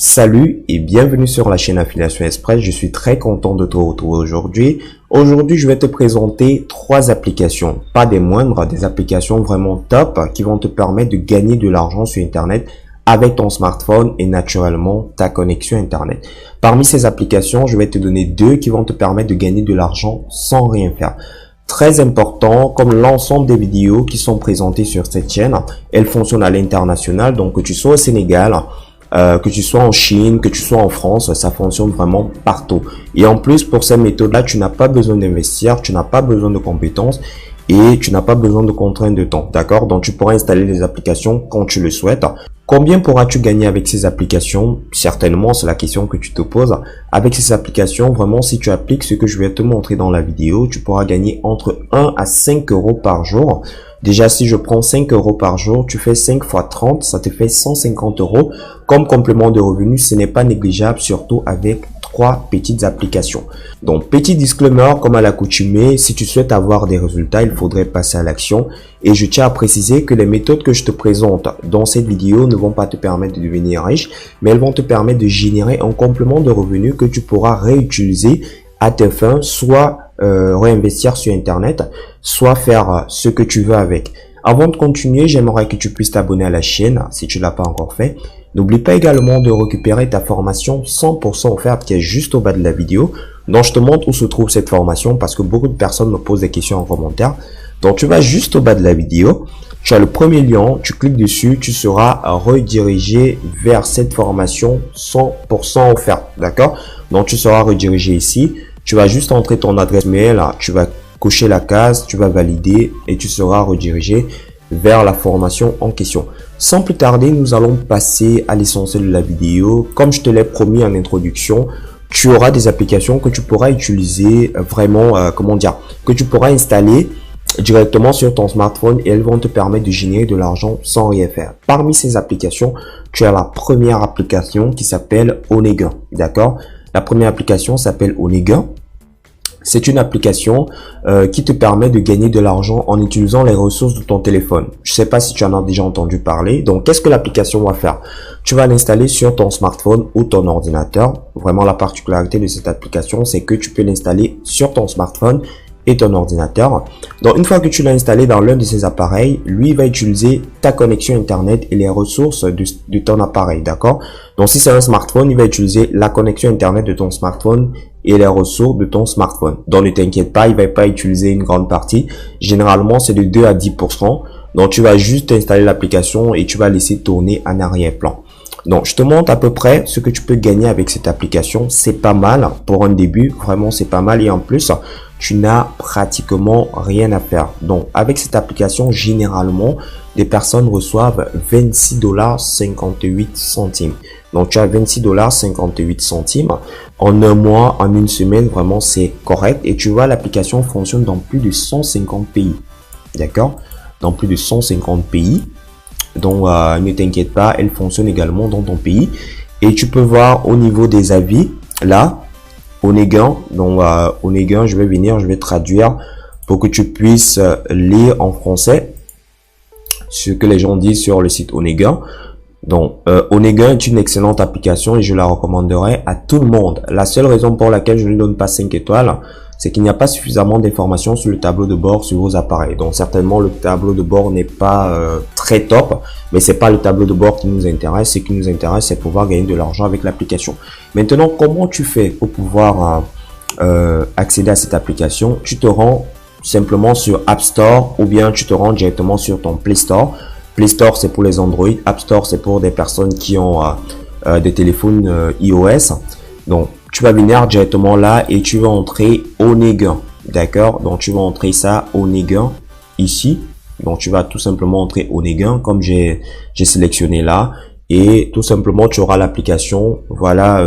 Salut et bienvenue sur la chaîne Affiliation Express. Je suis très content de te retrouver aujourd'hui. Aujourd'hui, je vais te présenter trois applications, pas des moindres, des applications vraiment top qui vont te permettre de gagner de l'argent sur Internet avec ton smartphone et naturellement ta connexion Internet. Parmi ces applications, je vais te donner deux qui vont te permettre de gagner de l'argent sans rien faire. Très important, comme l'ensemble des vidéos qui sont présentées sur cette chaîne, elles fonctionnent à l'international, donc que tu sois au Sénégal, que tu sois en Chine, que tu sois en France, ça fonctionne vraiment partout. Et en plus, pour cette méthode-là, tu n'as pas besoin d'investir, tu n'as pas besoin de compétences et tu n'as pas besoin de contraintes de temps, d'accord? Donc, tu pourras installer des applications quand tu le souhaites. Combien pourras-tu gagner avec ces applications? Certainement, c'est la question que tu te poses. Avec ces applications, vraiment, si tu appliques ce que je vais te montrer dans la vidéo, tu pourras gagner entre 1 à 5 euros par jour. Déjà, si je prends 5 euros par jour, tu fais 5 fois 30, ça te fait 150 euros. Comme complément de revenus, ce n'est pas négligeable, surtout avec trois petites applications. Donc, petit disclaimer, comme à l'accoutumée, si tu souhaites avoir des résultats, il faudrait passer à l'action. Et je tiens à préciser que les méthodes que je te présente dans cette vidéo ne vont pas te permettre de devenir riche, mais elles vont te permettre de générer un complément de revenus que tu pourras réutiliser à tes fins, soit réinvestir sur Internet, soit faire ce que tu veux avec. Avant de continuer, j'aimerais que tu puisses t'abonner à la chaîne si tu l'as pas encore fait. N'oublie pas également de récupérer ta formation 100% offerte qui est juste au bas de la vidéo. Donc je te montre où se trouve cette formation parce que beaucoup de personnes me posent des questions en commentaire. Donc tu vas juste au bas de la vidéo, tu as le premier lien, tu cliques dessus, tu seras redirigé vers cette formation 100% offerte, d'accord? Donc tu seras redirigé ici. Tu vas juste entrer ton adresse mail, tu vas cocher la case, tu vas valider et tu seras redirigé vers la formation en question. Sans plus tarder, nous allons passer à l'essentiel de la vidéo. Comme je te l'ai promis en introduction, tu auras des applications que tu pourras utiliser vraiment, que tu pourras installer directement sur ton smartphone et elles vont te permettre de générer de l'argent sans rien faire. Parmi ces applications, tu as la première application qui s'appelle Onega, d'accord? La première application s'appelle Onega. C'est une application qui te permet de gagner de l'argent en utilisant les ressources de ton téléphone. Je ne sais pas si tu en as déjà entendu parler. Donc, qu'est-ce que l'application va faire? Tu vas l'installer sur ton smartphone ou ton ordinateur. Vraiment, la particularité de cette application, c'est que tu peux l'installer sur ton smartphone et ton ordinateur. Donc, une fois que tu l'as installé dans l'un de ces appareils, lui va utiliser ta connexion Internet et les ressources de ton appareil, d'accord? Donc, si c'est un smartphone, il va utiliser la connexion Internet de ton smartphone et les ressources de ton smartphone. Donc, ne t'inquiète pas, il va pas utiliser une grande partie. Généralement, c'est de 2 à 10%. Donc, tu vas juste installer l'application et tu vas laisser tourner en arrière-plan. Donc, je te montre à peu près ce que tu peux gagner avec cette application. C'est pas mal pour un début. Vraiment, c'est pas mal. Et en plus, tu n'as pratiquement rien à faire. Donc, avec cette application, généralement, les personnes reçoivent 26,58 $. Donc, tu as 26,58 $. En un mois, en une semaine, vraiment, c'est correct. Et tu vois, l'application fonctionne dans plus de 150 pays. D'accord? Dans plus de 150 pays. Donc, ne t'inquiète pas, elle fonctionne également dans ton pays. Et tu peux voir au niveau des avis, là, Onega. Donc, Onega, je vais traduire pour que tu puisses lire en français ce que les gens disent sur le site Onega. Donc, Onega est une excellente application et je la recommanderais à tout le monde. La seule raison pour laquelle je ne donne pas 5 étoiles, c'est qu'il n'y a pas suffisamment d'informations sur le tableau de bord sur vos appareils. Donc, certainement, le tableau de bord n'est pas très top, mais c'est pas le tableau de bord qui nous intéresse. Ce qui nous intéresse, c'est pouvoir gagner de l'argent avec l'application. Maintenant, comment tu fais pour pouvoir accéder à cette application? Tu te rends simplement sur App Store ou bien tu te rends directement sur ton Play Store. Play Store, c'est pour les Android. App Store, c'est pour des personnes qui ont des téléphones iOS. Donc, tu vas venir directement là et tu vas entrer Onega. D'accord? Donc, tu vas entrer ça, Onega, ici. Donc, tu vas tout simplement entrer Onega comme j'ai sélectionné là. Et tout simplement, tu auras l'application. Voilà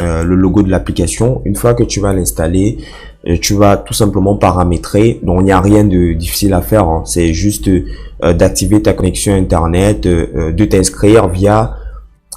le logo de l'application. Une fois que tu vas l'installer, tu vas tout simplement paramétrer. Donc, il n'y a rien de difficile à faire, hein. C'est juste d'activer ta connexion Internet, de t'inscrire via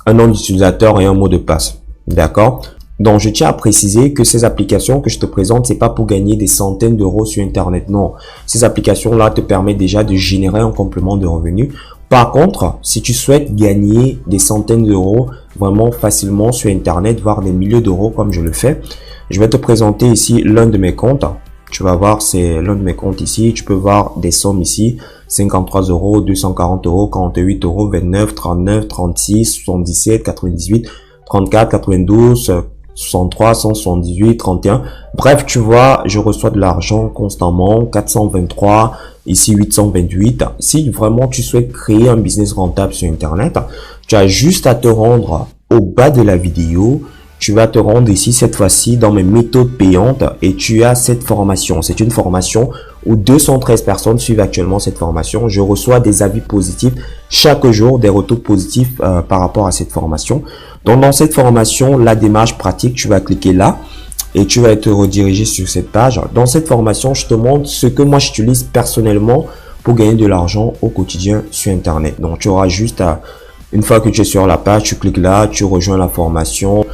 un nom d'utilisateur et un mot de passe. D'accord? Donc, je tiens à préciser que ces applications que je te présente, c'est pas pour gagner des centaines d'euros sur Internet. Non. Ces applications-là te permettent déjà de générer un complément de revenus Par contre, si tu souhaites gagner des centaines d'euros vraiment facilement sur Internet, voire des milliers d'euros comme je le fais, je vais te présenter ici l'un de mes comptes. Tu vas voir, c'est l'un de mes comptes ici. Tu peux voir des sommes ici. 53 euros, 240 euros, 48 euros, 29, 39, 36, 77, 98, 34, 92, 63, 178, 31. Bref, tu vois, je reçois de l'argent constamment. 423, ici 828. Si vraiment tu souhaites créer un business rentable sur Internet, tu as juste à te rendre au bas de la vidéo. Tu vas te rendre ici cette fois-ci dans mes méthodes payantes et tu as cette formation. C'est une formation où 213 personnes suivent actuellement cette formation. Je reçois des avis positifs chaque jour, des retours positifs par rapport à cette formation. Donc dans cette formation, la démarche pratique, tu vas cliquer là et tu vas être redirigé sur cette page. Dans cette formation, je te montre ce que moi j'utilise personnellement pour gagner de l'argent au quotidien sur Internet. Donc tu auras juste à, une fois que tu es sur la page, tu cliques là, tu rejoins la formation.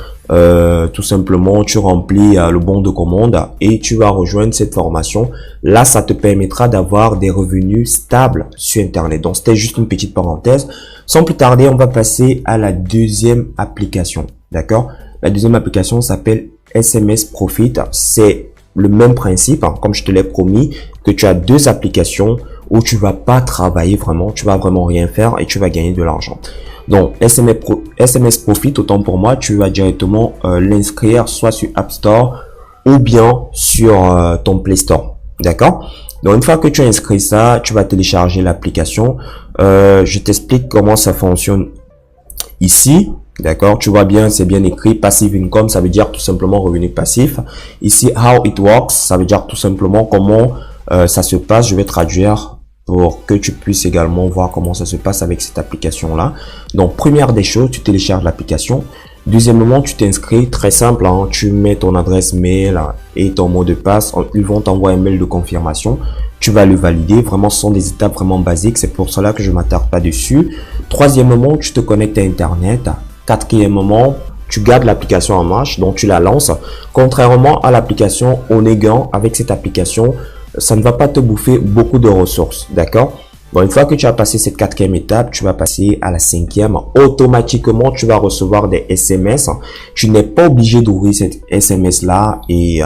Tout simplement, tu remplis le bon de commande et tu vas rejoindre cette formation. Là, ça te permettra d'avoir des revenus stables sur Internet. Donc, c'était juste une petite parenthèse. Sans plus tarder, on va passer à la deuxième application. D'accord? La deuxième application s'appelle SMS Profit. C'est le même principe, hein, comme je te l'ai promis, que tu as deux applications où tu vas pas travailler vraiment, tu vas vraiment rien faire et tu vas gagner de l'argent. Donc, SMS Profit, autant pour moi, tu vas directement l'inscrire soit sur App Store ou bien sur ton Play Store. D'accord? Donc, une fois que tu as inscrit ça, tu vas télécharger l'application. Je t'explique comment ça fonctionne ici. D'accord? Tu vois bien, c'est bien écrit. Passive Income, ça veut dire tout simplement revenu passif. Ici, How It Works, ça veut dire tout simplement comment ça se passe. Je vais traduire pour que tu puisses également voir comment ça se passe avec cette application-là. Donc, première des choses, tu télécharges l'application. Deuxièmement, tu t'inscris, très simple, hein, tu mets ton adresse mail et ton mot de passe. Ils vont t'envoyer un mail de confirmation. Tu vas le valider. Vraiment, ce sont des étapes vraiment basiques. C'est pour cela que je ne m'attarde pas dessus. Troisièmement, tu te connectes à Internet. Quatrièmement, tu gardes l'application en marche, donc tu la lances. Contrairement à l'application Onegan, avec cette application, ça ne va pas te bouffer beaucoup de ressources, d'accord? Bon, une fois que tu as passé cette quatrième étape, tu vas passer à la cinquième. Automatiquement, tu vas recevoir des SMS. Tu n'es pas obligé d'ouvrir cette SMS-là et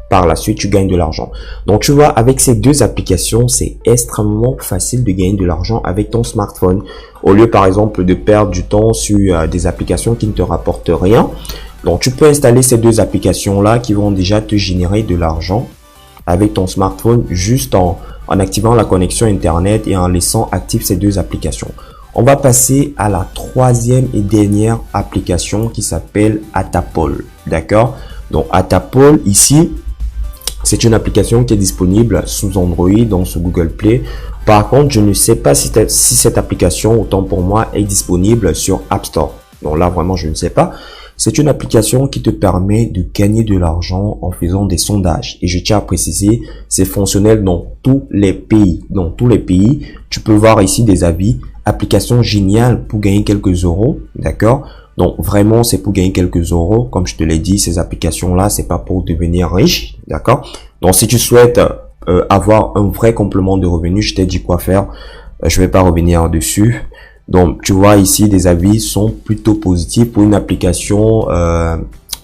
par la suite, tu gagnes de l'argent. Donc, tu vois, avec ces deux applications, c'est extrêmement facile de gagner de l'argent avec ton smartphone. Au lieu, par exemple, de perdre du temps sur des applications qui ne te rapportent rien. Donc, tu peux installer ces deux applications-là qui vont déjà te générer de l'argent avec ton smartphone juste en activant la connexion Internet et en laissant actives ces deux applications. On va passer à la troisième et dernière application qui s'appelle Atapol. D'accord? Donc Atapol ici, c'est une application qui est disponible sous Android, donc sous Google Play. Par contre, je ne sais pas si cette application, autant pour moi, est disponible sur App Store. Donc là, vraiment, je ne sais pas. C'est une application qui te permet de gagner de l'argent en faisant des sondages. Et je tiens à préciser, c'est fonctionnel dans tous les pays. Dans tous les pays, tu peux voir ici des avis. Application géniale pour gagner quelques euros. D'accord? Donc vraiment, c'est pour gagner quelques euros. Comme je te l'ai dit, ces applications-là, c'est pas pour devenir riche. D'accord? Donc si tu souhaites avoir un vrai complément de revenus, je t'ai dit quoi faire. Je vais pas revenir dessus. Donc, tu vois ici, des avis sont plutôt positifs pour une application.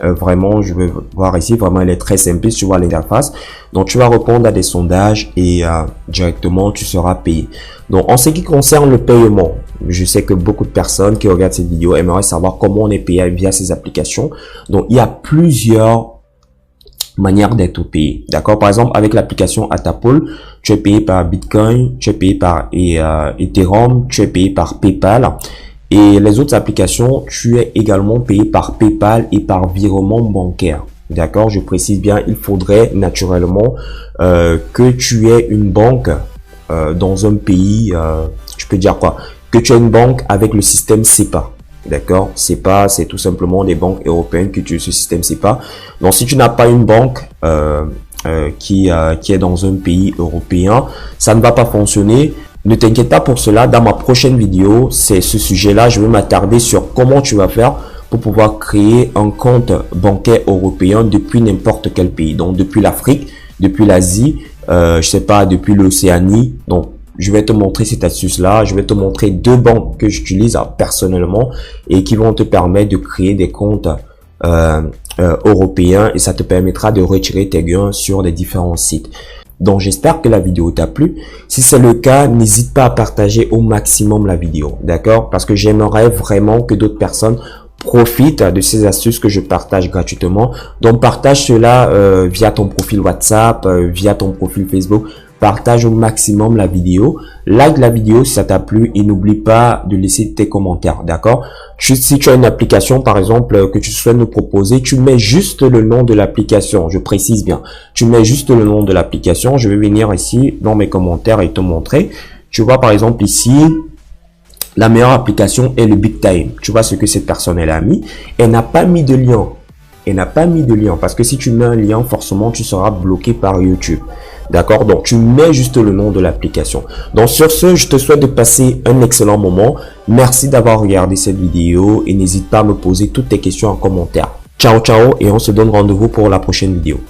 Vraiment, je vais voir ici, vraiment, elle est très simple. Tu vois l'interface. Donc, tu vas répondre à des sondages et directement, tu seras payé. Donc, en ce qui concerne le paiement, je sais que beaucoup de personnes qui regardent cette vidéo aimeraient savoir comment on est payé via ces applications. Donc, il y a plusieurs manière d'être payé. D'accord? Par exemple, avec l'application Atapol, tu es payé par Bitcoin, tu es payé par Ethereum, tu es payé par PayPal. Et les autres applications, tu es également payé par PayPal et par virement bancaire. D'accord? Je précise bien, il faudrait naturellement que tu aies une banque dans un pays, je peux dire quoi? Que tu aies une banque avec le système SEPA. D'accord? SEPA, c'est tout simplement des banques européennes qui utilisent ce système SEPA. Donc, si tu n'as pas une banque qui est dans un pays européen, ça ne va pas fonctionner. Ne t'inquiète pas pour cela. Dans ma prochaine vidéo, c'est ce sujet-là. Je vais m'attarder sur comment tu vas faire pour pouvoir créer un compte bancaire européen depuis n'importe quel pays. Donc, depuis l'Afrique, depuis l'Asie, je sais pas, depuis l'Océanie. Donc, je vais te montrer cette astuce-là. Je vais te montrer 2 banques que j'utilise personnellement et qui vont te permettre de créer des comptes européens et ça te permettra de retirer tes gains sur des différents sites. Donc, j'espère que la vidéo t'a plu. Si c'est le cas, n'hésite pas à partager au maximum la vidéo, d'accord? Parce que j'aimerais vraiment que d'autres personnes profitent de ces astuces que je partage gratuitement. Donc, partage cela via ton profil WhatsApp, via ton profil Facebook. Partage au maximum la vidéo, like la vidéo si ça t'a plu et n'oublie pas de laisser tes commentaires, d'accord? Si tu as une application par exemple que tu souhaites nous proposer, tu mets juste le nom de l'application, je précise bien, tu mets juste le nom de l'application. Je vais venir ici dans mes commentaires et te montrer. Tu vois par exemple ici, la meilleure application est le Big Time. Tu vois ce que cette personne elle a mis, elle n'a pas mis de lien. Elle n'a pas mis de lien parce que si tu mets un lien, forcément tu seras bloqué par YouTube. D'accord? Donc, tu mets juste le nom de l'application. Donc, sur ce, je te souhaite de passer un excellent moment. Merci d'avoir regardé cette vidéo et n'hésite pas à me poser toutes tes questions en commentaire. Ciao, ciao et on se donne rendez-vous pour la prochaine vidéo.